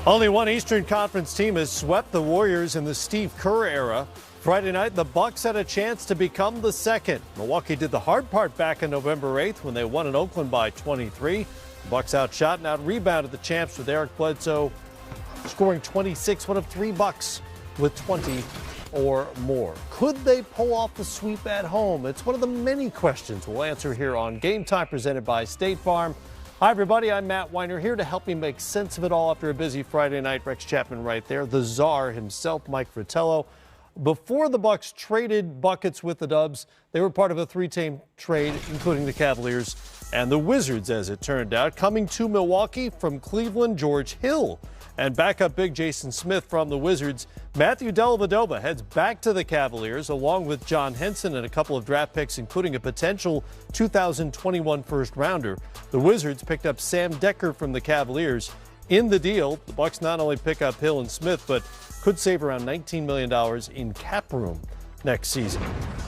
Only one Eastern Conference team has swept the Warriors in the Steve Kerr era. Friday night, the Bucks had a chance to become the second. Milwaukee did the hard part back on November 8th when they won in Oakland by 23. The Bucks outshot and out-rebounded the champs with Eric Bledsoe scoring 26, one of 3 Bucks with 20 or more. Could they pull off the sweep at home? It's one of the many questions we'll answer here on Game Time, presented by State Farm. Hi, everybody. I'm Matt Weiner, here to help me make sense of it all after a busy Friday night. Rex Chapman right there, the czar himself, Mike Fratello. Before the Bucks traded buckets with the Dubs, they were part of a 3-team trade, including the Cavaliers and the Wizards, as it turned out. Coming to Milwaukee from Cleveland, George Hill, and backup big Jason Smith from the Wizards. Matthew Dellavedova heads back to the Cavaliers, along with John Henson and a couple of draft picks, including a potential 2021 first-rounder. The Wizards picked up Sam Decker from the Cavaliers. In the deal, the Bucks not only pick up Hill and Smith, but could save around $19 million in cap room next season.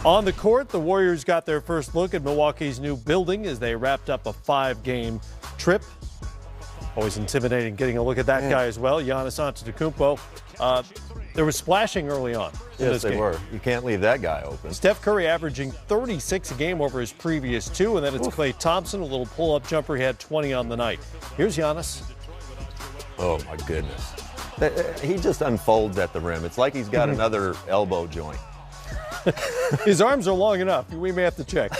On the court, the Warriors got their first look at Milwaukee's new building as they wrapped up a 5-game trip. Always intimidating getting a look at that guy as well, Giannis Antetokounmpo. There was splashing early on in this game. Yes, they were. You can't leave that guy open. Steph Curry averaging 36 a game over his previous 2, and then it's Klay Thompson, a little pull-up jumper. He had 20 on the night. Here's Giannis. Oh, my goodness. He just unfolds at the rim. It's like he's got another elbow joint. His arms are long enough. We may have to check.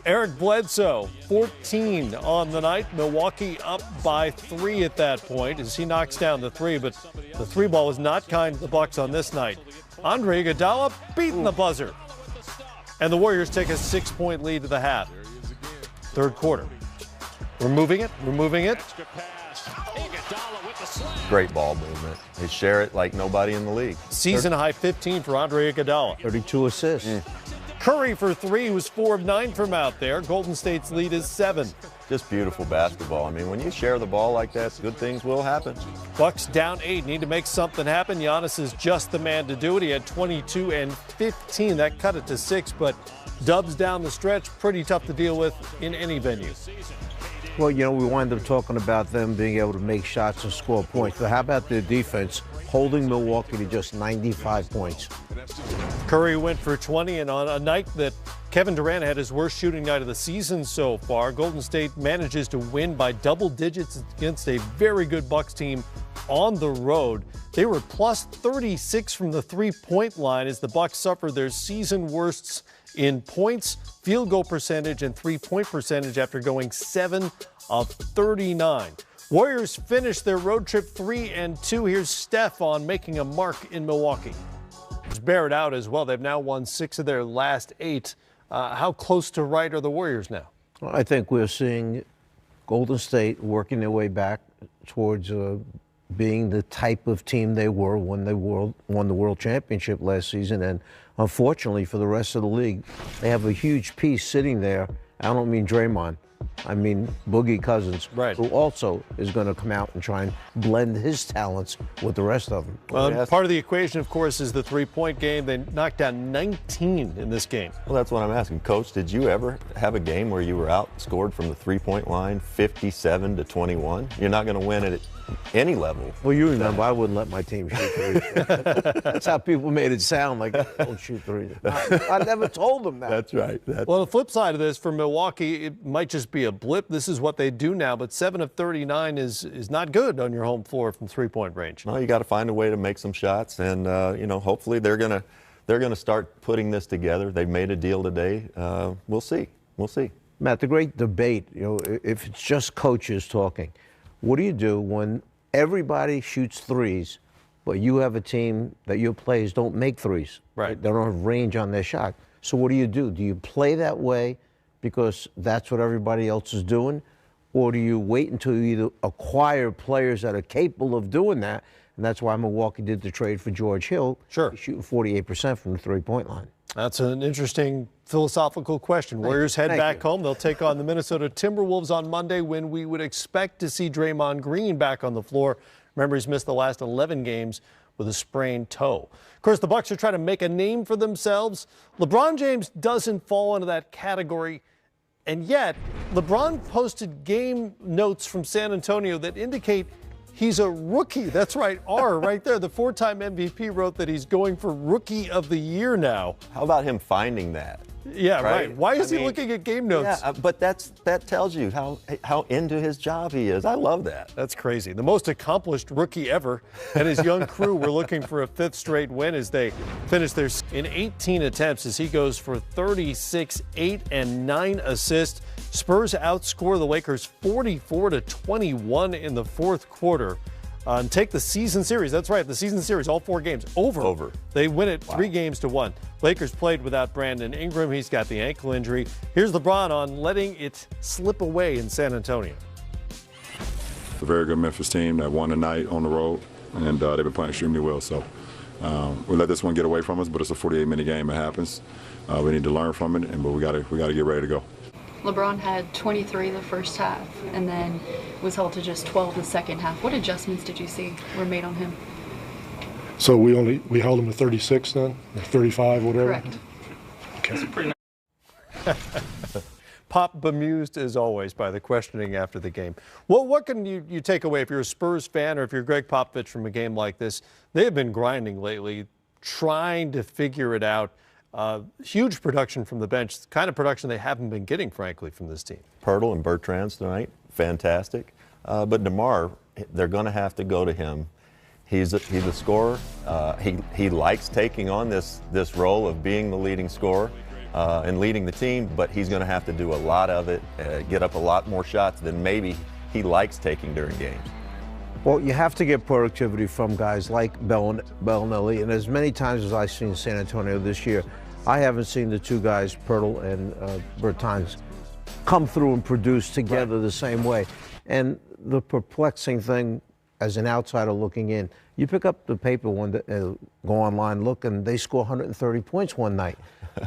Eric Bledsoe, 14 on the night. Milwaukee up by 3 at that point as he knocks down the 3, but the 3 ball was not kind to the Bucks on this night. Andre Iguodala beating the buzzer. And the Warriors take a 6-point lead to the half. Third quarter. We're moving it. Great ball movement. They share it like nobody in the league. Season high 15 for Andre Iguodala. 32 assists. Curry for 3 was 4 of 9 from out there. Golden State's lead is 7. Just beautiful basketball. I mean, when you share the ball like that, good things will happen. Bucks down 8, need to make something happen. Giannis is just the man to do it. He had 22 and 15. That cut it to 6, but Dubs down the stretch, pretty tough to deal with in any venue. Well, you know, we wind up talking about them being able to make shots and score points. But how about their defense holding Milwaukee to just 95 points? Curry went for 20, and on a night that Kevin Durant had his worst shooting night of the season so far, Golden State manages to win by double digits against a very good Bucks team on the road. They were plus 36 from the three-point line as the Bucks suffered their season worsts in points, field goal percentage, and three-point percentage after going 7 of 39. Warriors finished their road trip 3-2. Here's Steph on making a mark in Milwaukee. Bear it out as well. They've now won 6 of their last 8. How close to right are the Warriors now? Well, I think we're seeing Golden State working their way back towards being the type of team they were when they won the World Championship last season. And unfortunately for the rest of the league, they have a huge piece sitting there. I don't mean Draymond. I mean Boogie Cousins, right, who also is going to come out and try and blend his talents with the rest of them. Well, part of the equation, of course, is the three-point game. They knocked down 19 in this game. Well, that's what I'm asking. Coach, did you ever have a game where you were outscored from the three-point line 57-21? You're not going to win at any level. Well, you remember, I wouldn't let my team shoot threes. That's how people made it sound like, don't shoot threes. I never told them that. That's right. Well, the flip side of this for Milwaukee, it might just be a blip. This is what they do now, but 7 of 39 is not good on your home floor from three-point range. No, you got to find a way to make some shots, and hopefully they're gonna start putting this together. They've made a deal today. We'll see. Matt, the great debate, if it's just coaches talking, what do you do when everybody shoots threes, but you have a team that your players don't make threes? Right. They don't have range on their shot. So what do? Do you play that way because that's what everybody else is doing? Or do you wait until you either acquire players that are capable of doing that? And that's why Milwaukee did the trade for George Hill. Sure. He's shooting 48% from the three-point line. That's an interesting philosophical question. Warriors head back home. They'll take on the Minnesota Timberwolves on Monday, when we would expect to see Draymond Green back on the floor. Remember, he's missed the last 11 games with a sprained toe. Of course, the Bucks are trying to make a name for themselves. LeBron James doesn't fall into that category. And yet, LeBron posted game notes from San Antonio that indicate He's a rookie. That's right, R right there. The 4-time MVP wrote that he's going for Rookie of the Year now. How about him finding that? Yeah, right. Why is he looking at game notes? Yeah, but that tells you how into his job he is. I love that. That's crazy. The most accomplished rookie ever, and his young crew were looking for a 5th straight win as they finish their in 18 attempts as he goes for 36, 8, and 9 assists. Spurs outscore the Lakers 44-21 in the 4th quarter. And take the season series. That's right, the season series, all 4 games, over. They win it 3-1. Lakers played without Brandon Ingram. He's got the ankle injury. Here's LeBron on letting it slip away in San Antonio. A very good Memphis team that won tonight on the road, and they've been playing extremely well. So we let this one get away from us, but it's a 48-minute game. It happens. We need to learn from it, but we got to get ready to go. LeBron had 23 the first half and then was held to just 12 the second half. What adjustments did you see were made on him? So we held him to 36 then, or 35, whatever? Correct. Okay. Pop bemused as always by the questioning after the game. Well, what can you take away if you're a Spurs fan or if you're Greg Popovich from a game like this? They have been grinding lately, trying to figure it out. Huge production from the bench, the kind of production they haven't been getting, frankly, from this team. Pirtle and Bertrand's tonight, fantastic. But DeMar, they're going to have to go to him. He's a scorer. He likes taking on this role of being the leading scorer and leading the team, but he's going to have to do a lot of it, get up a lot more shots than maybe he likes taking during games. Well, you have to get productivity from guys like Bellinelli, and as many times as I've seen San Antonio this year, I haven't seen the 2 guys, Pirtle and Bertans, come through and produce together the same way. And the perplexing thing, as an outsider looking in, you pick up the paper one day, go online, look, and they score 130 points one night.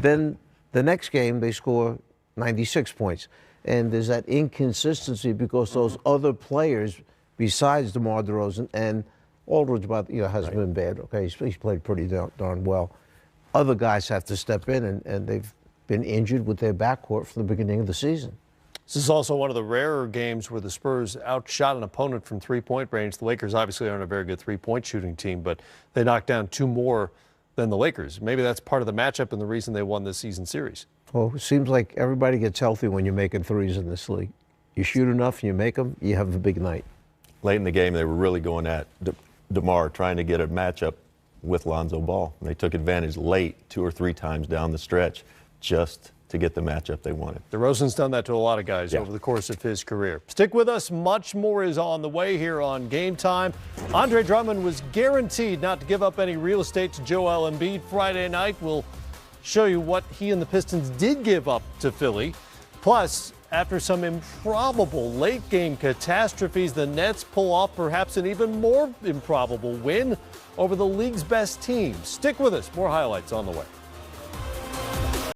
Then the next game, they score 96 points. And there's that inconsistency because those other players, besides DeMar DeRozan, and Aldridge, hasn't been bad. Okay, he's played pretty darn well. Other guys have to step in, and they've been injured with their backcourt from the beginning of the season. This is also one of the rarer games where the Spurs outshot an opponent from 3-point range. The Lakers obviously aren't a very good 3-point shooting team, but they knocked down 2 more than the Lakers. Maybe that's part of the matchup and the reason they won this season series. Well, it seems like everybody gets healthy when you're making threes in this league. You shoot enough, you make them, you have a big night. Late in the game, they were really going at DeMar, trying to get a matchup with Lonzo Ball. And they took advantage late 2 or 3 times down the stretch just to get the matchup they wanted. DeRozan's done that to a lot of guys over the course of his career. Stick with us. Much more is on the way here on Game Time. Andre Drummond was guaranteed not to give up any real estate to Joel Embiid Friday night. We'll show you what he and the Pistons did give up to Philly. Plus, after some improbable late-game catastrophes, the Nets pull off perhaps an even more improbable win over the league's best team. Stick with us. More highlights on the way.